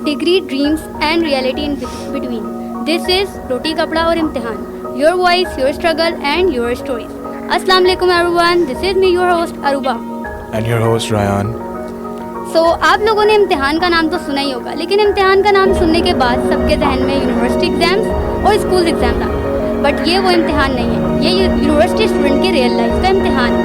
degree, dreams, and reality in between. This is Roti Kapra or Imtahaan. Your voice, your struggle, and your stories. Assalamu alaikum everyone. This is me, your host Arooba. And your host Ryan. So, आप लोगों ने इम्तिहान का नाम तो सुना ही होगा, लेकिन इम्तिहान का नाम सुनने के बाद सबके जहन में यूनिवर्सिटी एग्जाम्स और स्कूल एग्जाम्स आते हैं. बट ये वो इम्तिहान नहीं है, ये यूनिवर्सिटी स्टूडेंट के रियल लाइफ का इम्तिहान है.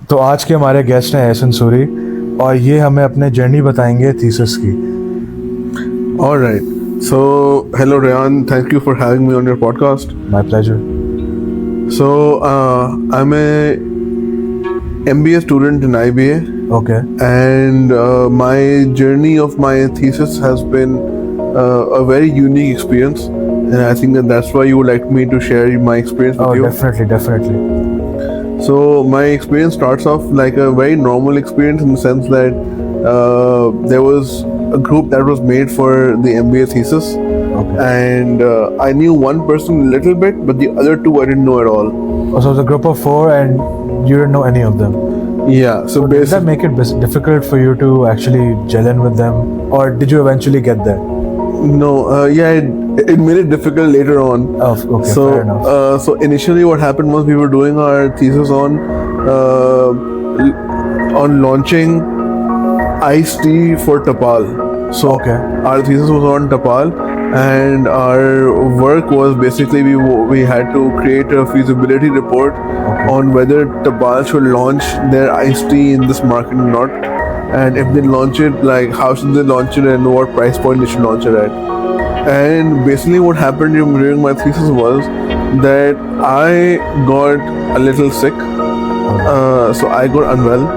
तो आज के हमारे गेस्ट हैं एहसन सूरी और ये हमें अपने जर्नी बताएंगे थीसिस की. Alright, so hello Ryan, thank you for having me on your podcast. My pleasure. So I'm a MBA student in IBA. Okay. And my journey of my thesis has been a very unique experience, and I think that's why you would like me to share my experience with you. Definitely. So my experience starts off like a very normal experience in the sense that there was a group that was made for the MBA thesis. Okay. And I knew one person a little bit, but the other two I didn't know at all. So it was a group of 4 and you didn't know any of them. Yeah, so did that make it difficult for you to actually gel in with them, or did you eventually get there? No, it made it difficult later on. Oh, okay, so, fair enough. So initially what happened was we were doing our thesis on launching iced tea for Tapal. So okay. Our thesis was on Tapal, and our work was basically we had to create a feasibility report on whether Tapal should launch their iced tea in this market or not, and if they launch it, like how should they launch it and what price point they should launch it at. And basically what happened during my thesis was that I got a little sick, so I got unwell,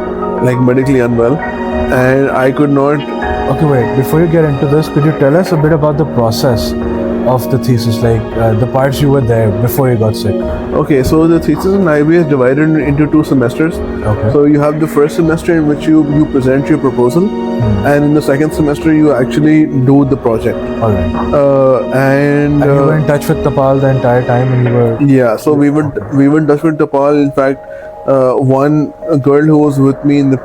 like medically unwell, and I could not. Okay, wait. Before you get into this, could you tell us a bit about the process of the thesis, like the parts you were there before you got sick? Okay, so the thesis in IBA is divided into 2 semesters. Okay. So you have the first semester in which you present your proposal, and in the second semester you actually do the project. All right. And you were in touch with Tapal the entire time, and you were. Yeah. So we were in touch with Tapal. In fact, one girl who was with me in the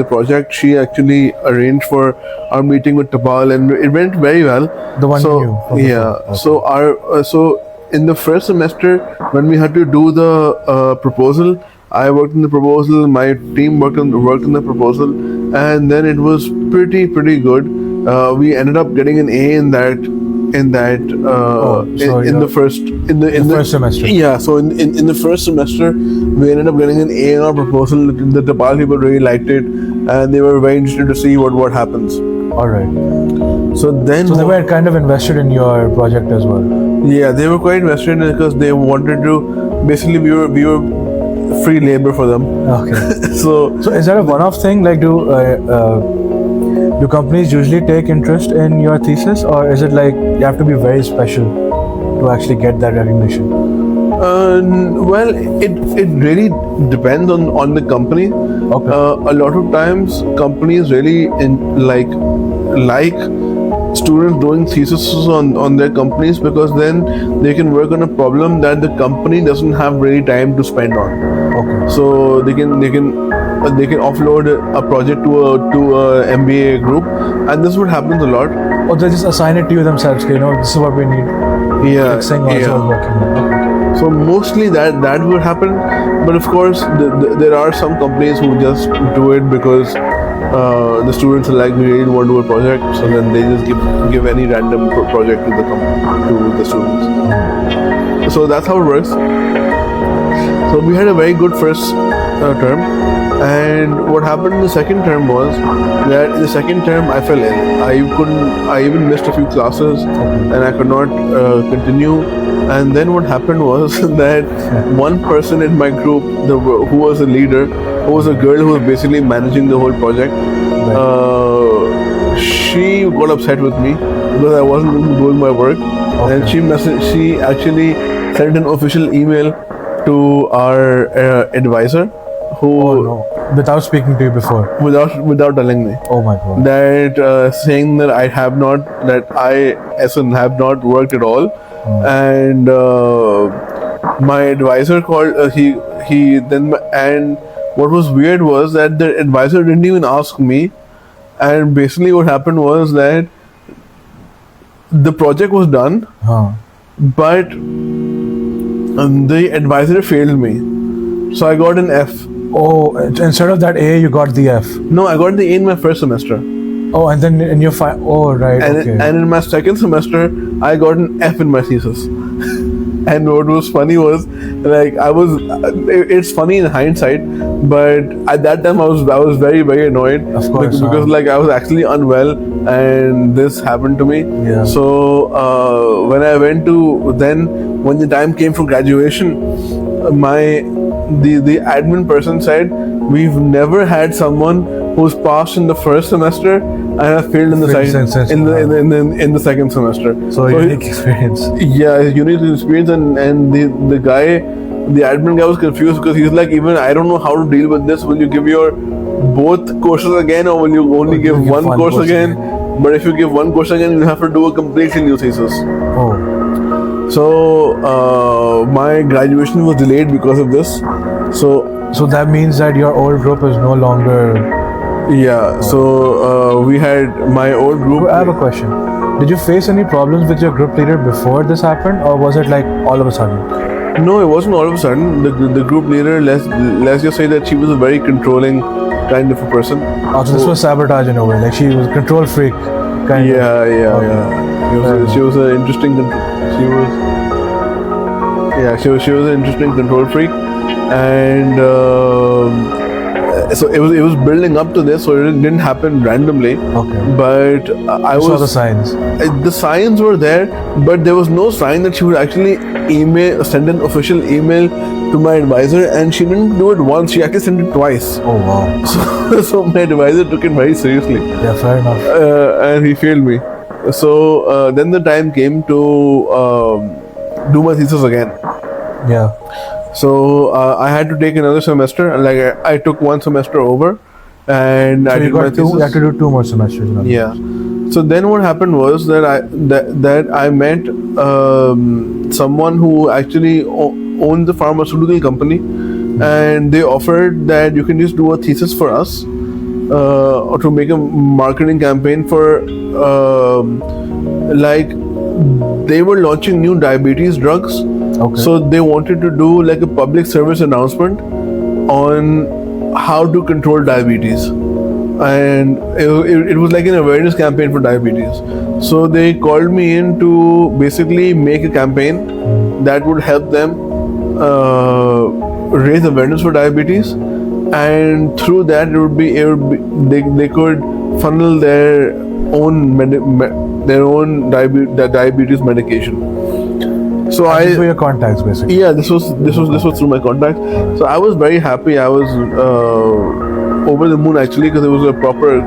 project, she actually arranged for our meeting with Tapal, and it went very well. The one you knew. Yeah. Okay. So in the first semester, when we had to do the proposal, I worked in the proposal. My team worked on the proposal, and then it was pretty good. We ended up getting an A in the first semester. Yeah, so in the first semester, we ended up getting an A in our proposal. The Tapal people really liked it, and they were very interested to see what happens. All right. So they were kind of invested in your project as well. Yeah, they were quite invested in it because they wanted to. Basically, we were free labor for them. Okay. So is that a one-off thing? Like, do companies usually take interest in your thesis, or is it like you have to be very special to actually get that recognition? Well, it really depends on the company. Okay. A lot of times, companies really like students doing theses on their companies, because then they can work on a problem that the company doesn't have really time to spend on. Okay. So they can offload a project to a MBA group, and this is what happens a lot. Or they just assign it to you themselves. This is what we need. Yeah. Fixing also working. Okay. So mostly that would happen, but of course there are some companies who just do it because the students are like, we really want to do a project, so then they just give any random project to the students. So that's how it works. So we had a very good first term, and what happened in the second term was that in the second term I fell ill. I even missed a few classes, and I could not continue. And then what happened was that one person in my group, who was a leader, who was a girl who was basically managing the whole project, she got upset with me because I wasn't doing my work, and she actually sent an official email to our advisor, who without speaking to you before, without telling me. Oh my god! That saying that I have not worked at all, and my advisor called. And what was weird was that the advisor didn't even ask me, And basically what happened was that the project was done, but the advisor failed me. So I got an F. Oh, instead of that A, you got the F. No, I got the A in my first semester. Oh, and then in your oh, right, And, okay. and in my second semester, I got an F in my thesis. And what was funny was, like, it's funny in hindsight, but at that time I was very, very annoyed. Of course, because like I was actually unwell and this happened to me. Yeah. So when the time came for graduation, the admin person said, we've never had someone who's passed in the first semester and has failed in the in the second semester. So unique experience. Yeah, unique experience, and the admin guy was confused because he's like, even I don't know how to deal with this. Will you give your both courses again, or will you only give one course again? But if you give one course again, you have to do a completely new thesis. Oh. So my graduation was delayed because of this. So that means that your old group is no longer. Yeah. So we had my old group. I have a question. Did you face any problems with your group leader before this happened, or was it like all of a sudden? No, it wasn't all of a sudden. The group leader, let's just say that she was a very controlling kind of a person. Oh, so this was sabotage in a way. Like she was a control freak. Kind of. Yeah. She was an interesting. She was an interesting control freak, and so it was building up to this. So it didn't happen randomly. Okay. But I saw the signs. The signs were there, but there was no sign that she would actually send an official email to my advisor, and she didn't do it once. She actually sent it twice. Oh wow. So my advisor took it very seriously. Yeah, fair enough. And he failed me. So then the time came to do my thesis again. Yeah. So I had to take another semester. Like I took one semester over, and So I you did my got thesis. you have to do 2 more semesters. Now. Yeah. So then what happened was that I met someone who actually owned the pharmaceutical company, and they offered that you can just do a thesis for us, or to make a marketing campaign for like they were launching new diabetes drugs. Okay. So they wanted to do like a public service announcement on how to control diabetes, and it was like an awareness campaign for diabetes. So they called me in to basically make a campaign that would help them raise awareness for diabetes, and through that they could funnel their own diabetes medication. So These were your contacts basically. Yeah, this was through my contacts. So I was very happy. I was over the moon actually, because it was a proper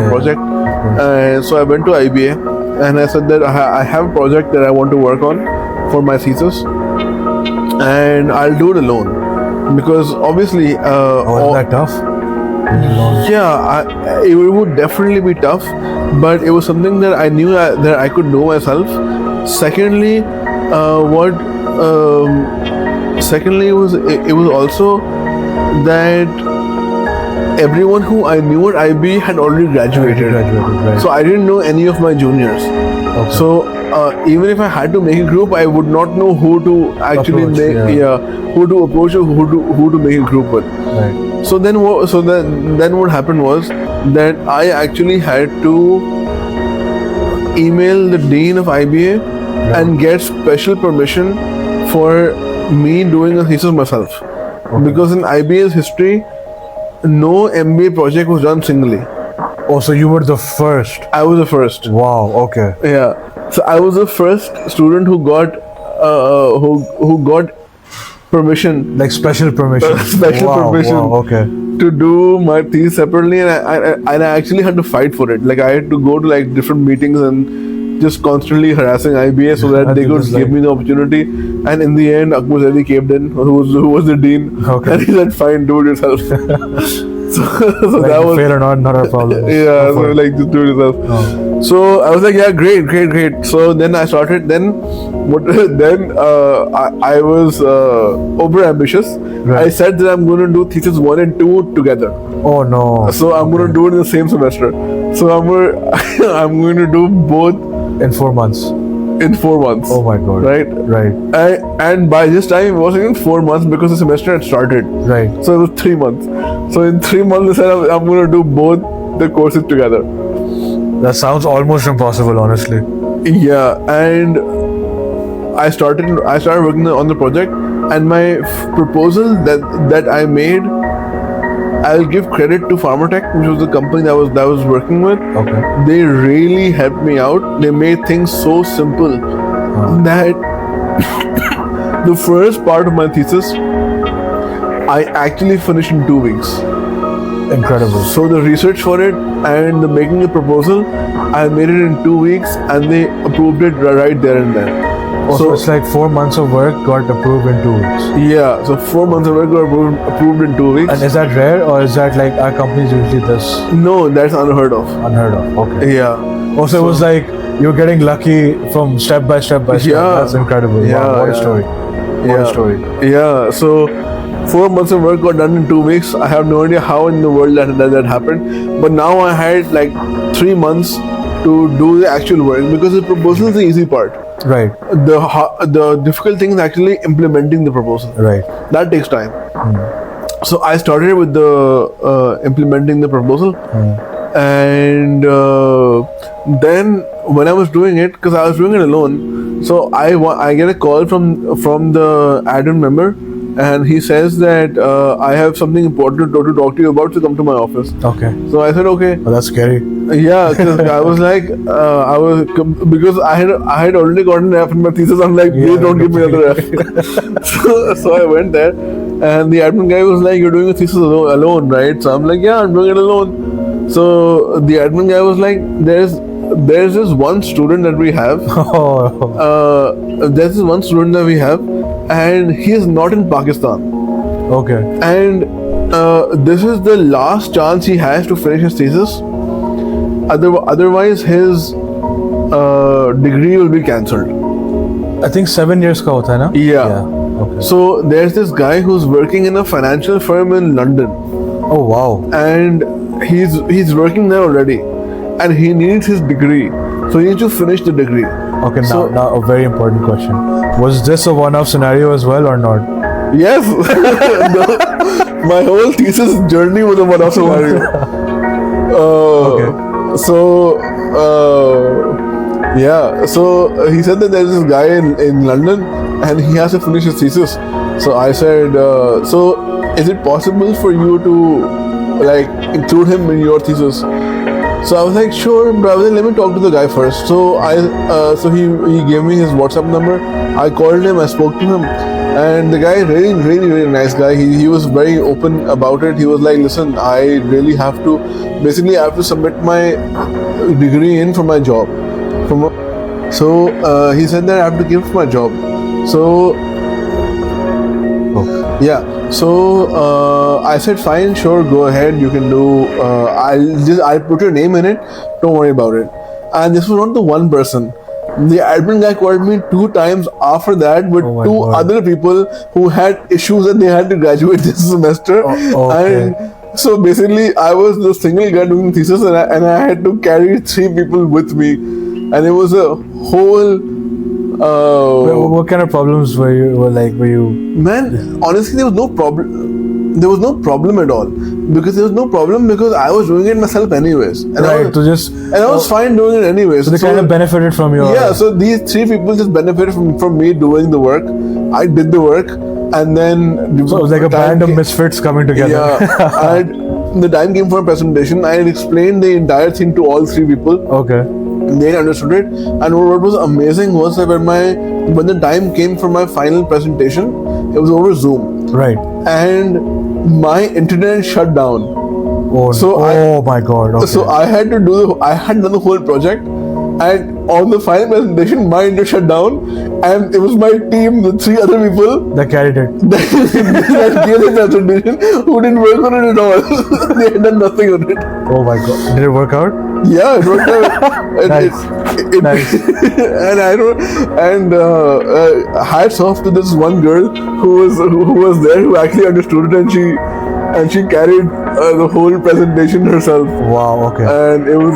project. And so I went to IBA and I said that I have a project that I want to work on for my thesis, and I'll do it alone, because obviously Is that tough? yeah, it would definitely be tough, but it was something that I knew that I could do myself. Secondly, it was also that everyone who I knew at IB had already graduated. Right. So I didn't know any of my juniors. Okay. So even if I had to make a group, I would not know who to actually who to approach or who to make a group with. Right. So then what happened was that I actually had to email the dean of IBA and get special permission for me doing a thesis myself. Because in IBA's history, no MBA project was done singly. Oh, so you were the first. I was the first. Wow. Okay. Yeah. So I was the first student who got who got permission. Like special permission. Special permission. Wow, okay. To do my thesis separately, and I actually had to fight for it. Like I had to go to like different meetings and just constantly harassing IBA so that they could give me the opportunity. And in the end, Akbar Zaidi came in, who was the dean, Okay. and he said, "Fine, do it yourself." so Like that was fail or not our problem. yeah. Go for So it. like just do it yourself. Oh. So I was like, yeah, great. So then I started. Then what? Then I was over ambitious. Right. I said that I'm going to do thesis 1 and 2 together. Oh no. So I'm going to do it in the same semester. So I'm going to do both in 4 months. in 4 months. Oh my god. Right. Right. And by this time it wasn't even 4 months because the semester had started. Right. So it was 3 months. So in 3 months I said I'm going to do both the courses together. That sounds almost impossible, honestly. Yeah, and I started working on the project, and my proposal that I made, I'll give credit to Pharmatech, which was the company that I was working with. Okay. They really helped me out. They made things so simple that the first part of my thesis I actually finished in 2 weeks. Incredible. So the research for it and the making a proposal, I made it in 2 weeks, and they approved it right there and then. So it's like 4 months of work got approved in 2 weeks. Yeah, so 4 months of work got approved in 2 weeks. And is that rare, or is that like our companies usually this No, that's unheard of. unheard of? Okay. Yeah. Also, it was like you're getting lucky from step by step by step. Yeah. That's incredible. Yeah, Wow, what a yeah. story. What a story. Yeah, so 4 months of work got done in 2 weeks. I have no idea how in the world that happened. But now I had like 3 months to do the actual work, because the proposal is the easy part. Right. The difficult thing is actually implementing the proposal. Right. That takes time. So I started with the implementing the proposal, and then when I was doing it, because I was doing it alone, so I get a call from the admin member, and he says that I have something important to talk to you about, so come to my office. Okay. So I said okay. Oh, that's scary. Yeah, because I was like, because I had already gotten an F in my thesis. I'm like, please don't give me another F. so I went there, and the admin guy was like, you're doing a thesis alone, right? So I'm like, yeah, I'm doing it alone. So the admin guy was like, there's this one student that we have. There's this one student that we have, and he is not in Pakistan. Okay. And this is the last chance he has to finish his thesis. Otherwise, his degree will be cancelled. I think 7 years ka hota hai na? Yeah. Okay. So there's this guy who's working in a financial firm in London, Oh wow. and he's working there already, and he needs his degree, so he needs to finish the degree. Okay. So- now a very important question. Was this a one-off scenario as well or not? Yes, my whole thesis journey was a one-off scenario. Okay. So yeah, so he said that there's this guy in London, and he has to finish his thesis. So I said, so is it possible for you to like include him in your thesis? So I was like, sure, but I was like, let me talk to the guy first. So so he gave me his WhatsApp number. I called him, I spoke to him, and the guy really nice guy. He was very open about it. He was like, listen, I really have to, basically I have to submit my degree in for my job. So he said that I have to give my job. So yeah, so I said fine, sure, go ahead, you can do. I'll put your name in it. Don't worry about it. And this was not the one person. The admin guy called me 2 times after that with Oh my 2 God. other people who had issues and they had to graduate this semester. okay. And so basically, I was the single guy doing thesis, and I had to carry 3 people with me, and it was a whole. What kind of problems were you? Man, honestly, there was no problem. There was no problem at all, because there was no problem because I was doing it myself anyways, and Right. So just I was fine doing it anyways. so they kind of benefited from your. yeah. So these 3 people just benefited from me doing the work. I did the work, and then So it was like a band of misfits coming together. Yeah, and the time came for a presentation. I had explained the entire thing to all 3 people. Okay. They understood it, and what was amazing was that when the time came for my final presentation, it was over Zoom, Right. and my internet shut down. Oh, So oh my God. Okay. So I had to I had done the whole project, And on the final presentation, my internet shut down, and it was my team, the 3 other people That carried it. that gave the presentation who didn't work on it at all. They had done nothing on it. Oh my god. Did it work out? Yeah, it worked out. Nice. Nice. And I don't. And hats off to this one girl who was there, who actually understood it, and she carried the whole presentation herself. Wow, okay. And it was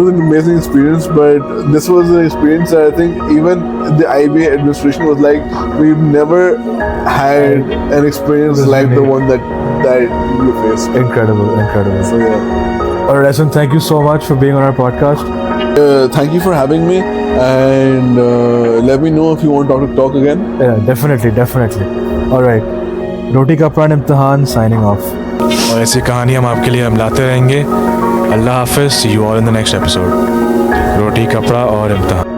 an amazing experience. But this was an experience that I think even the IBA administration was like, we've never had an experience This is like the unique. one that you faced. Incredible, incredible. So yeah. Alright, Ehsan, thank you so much for being on our podcast. Thank you for having me, and let me know if you want to talk again. Yeah, definitely, definitely. Alright. Roti Kapra and Imtahaan signing off. और ऐसी कहानी हम आपके लिए हम लाते रहेंगे. अल्लाह हाफिज़. See you all in the next episode. रोटी कपड़ा और इम्तिहान.